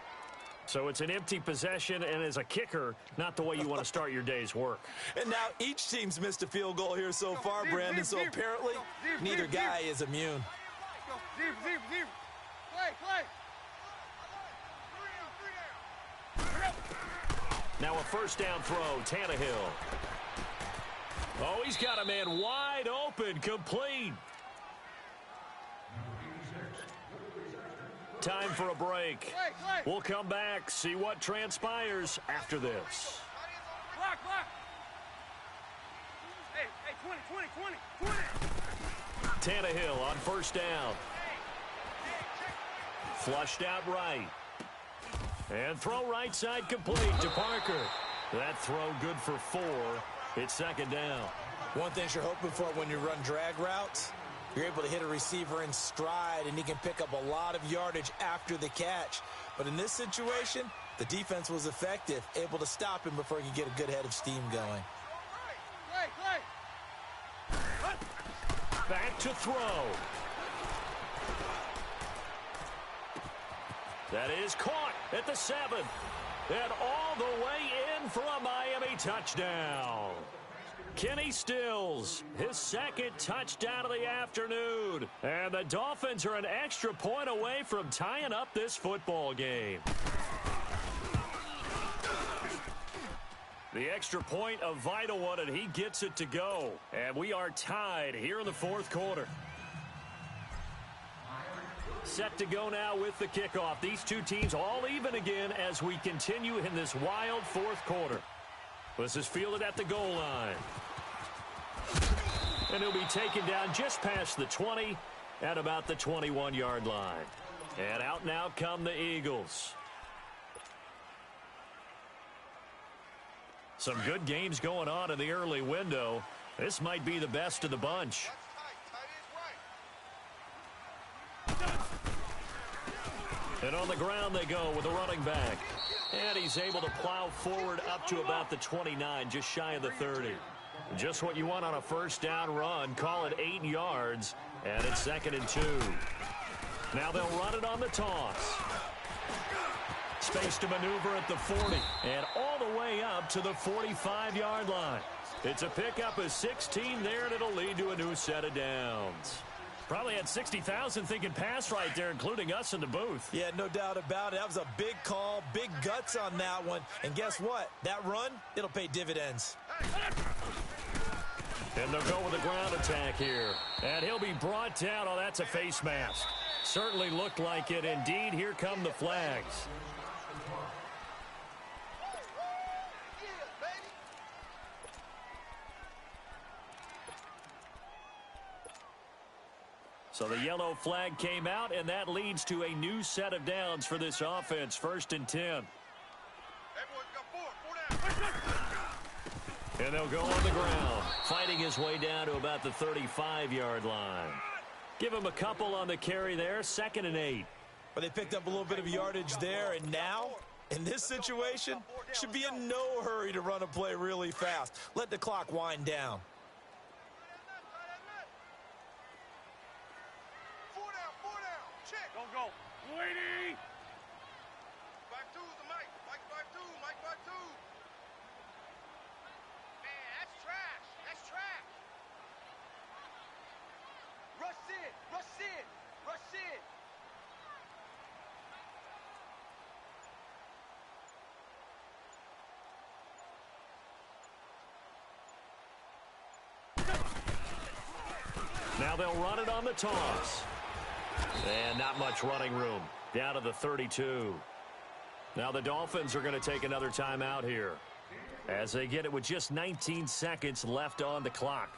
S1: So it's an empty possession, and as a kicker, not the way you want to start your day's work.
S2: And now each team's missed a field goal here so far, Brandon, so apparently neither guy is immune.
S1: Now a first down throw, Tannehill. Oh, he's got a man wide open, complete. Time for a break. We'll come back, see what transpires after this.
S3: Block. Hey, 20.
S1: Tannehill on first down. Flushed out right. And throw right side complete to Parker. That throw good for 4. It's second down.
S2: One thing you're hoping for when you run drag routes, you're able to hit a receiver in stride, and he can pick up a lot of yardage after the catch. But in this situation, the defense was effective, able to stop him before he could get a good head of steam going.
S1: Back to throw. That is caught at the 7. And all the way in for a Miami touchdown. Kenny Stills, his second touchdown of the afternoon. And the Dolphins are an extra point away from tying up this football game. The extra point, a vital one, and he gets it to go. And we are tied here in the fourth quarter. Set to go now with the kickoff. These two teams all even again as we continue in this wild fourth quarter. This is fielded at the goal line. And he'll be taken down just past the 20 at about the 21-yard line. And out now come the Eagles. Some good games going on in the early window. This might be the best of the bunch. And on the ground they go with a running back. And he's able to plow forward up to about the 29, just shy of the 30. Just what you want on a first down run. Call it 8 yards, and it's 2nd and 2. Now they'll run it on the toss. Space to maneuver at the 40, and all the way up to the 45-yard line. It's a pickup of 16 there, and it'll lead to a new set of downs. Probably had 60,000 thinking pass right there, including us in the booth.
S2: Yeah, no doubt about it. That was a big call, big guts on that one. And guess what? That run, it'll pay dividends.
S1: And they'll go with a ground attack here. And he'll be brought down. Oh, that's a face mask. Certainly looked like it. Indeed, here come the flags. So the yellow flag came out, and that leads to a new set of downs for this offense. 1st and 10. And they'll go on the ground, fighting his way down to about the 35-yard line. Give him a couple on the carry there. 2nd and 8.
S2: But they picked up a little bit of yardage there, and now, in this situation, should be in no hurry to run a play really fast. Let the clock wind down.
S3: Don't go. 20. Back two, the Mike. Mike back two. Mike back two. Man, that's trash. That's trash. Rush in. Rush in. Rush in.
S1: Now they'll run it on the toss. And not much running room. Down to the 32. Now the Dolphins are going to take another timeout here, as they get it with just 19 seconds left on the clock.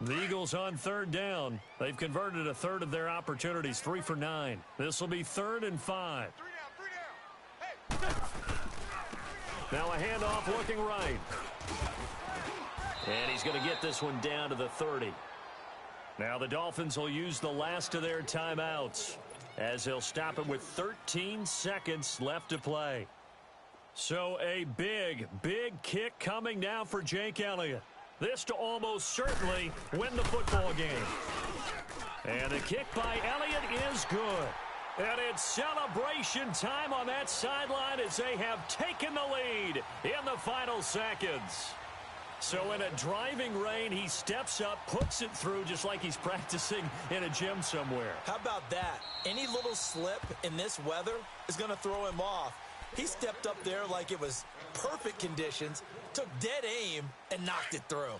S1: The Eagles on third down. They've converted a third of their opportunities, 3 for 9. This will be 3rd and 5.
S3: Three down. Hey.
S1: Now a handoff looking right. And he's going to get this one down to the 30. Now the Dolphins will use the last of their timeouts, as they'll stop it with 13 seconds left to play. So a big, big kick coming now for Jake Elliott. This to almost certainly win the football game. And the kick by Elliott is good. And it's celebration time on that sideline as they have taken the lead in the final seconds. So in a driving rain, he steps up, puts it through just like he's practicing in a gym somewhere.
S2: How about that? Any little slip in this weather is going to throw him off. He stepped up there like it was perfect conditions, took dead aim, and knocked it through.
S3: Let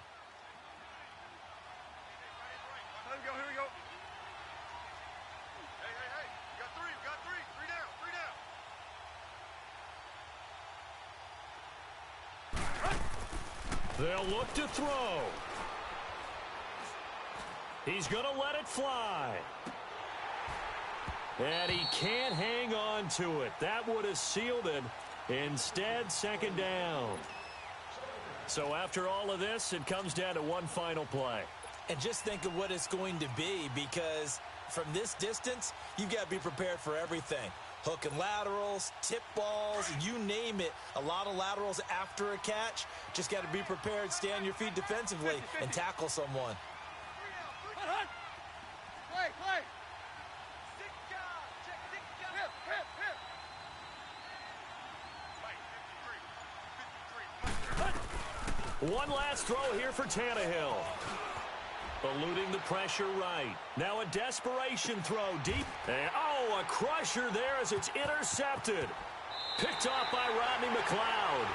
S3: him go. Here we go. Hey. We got three. Three down.
S1: They'll look to throw. He's going to let it fly. And he can't hang on to it. That would have sealed it. Instead, 2nd down. So after all of this, it comes down to one final play.
S2: And just think of what it's going to be, because from this distance, you've got to be prepared for everything. Hook and laterals, tip balls, you name it. A lot of laterals after a catch. Just got to be prepared, stay on your feet defensively, and tackle someone.
S3: Play.
S1: One last throw here for Tannehill. Eluding the pressure right. Now a desperation throw deep. And, a crusher there as it's intercepted. Picked off by Rodney McLeod.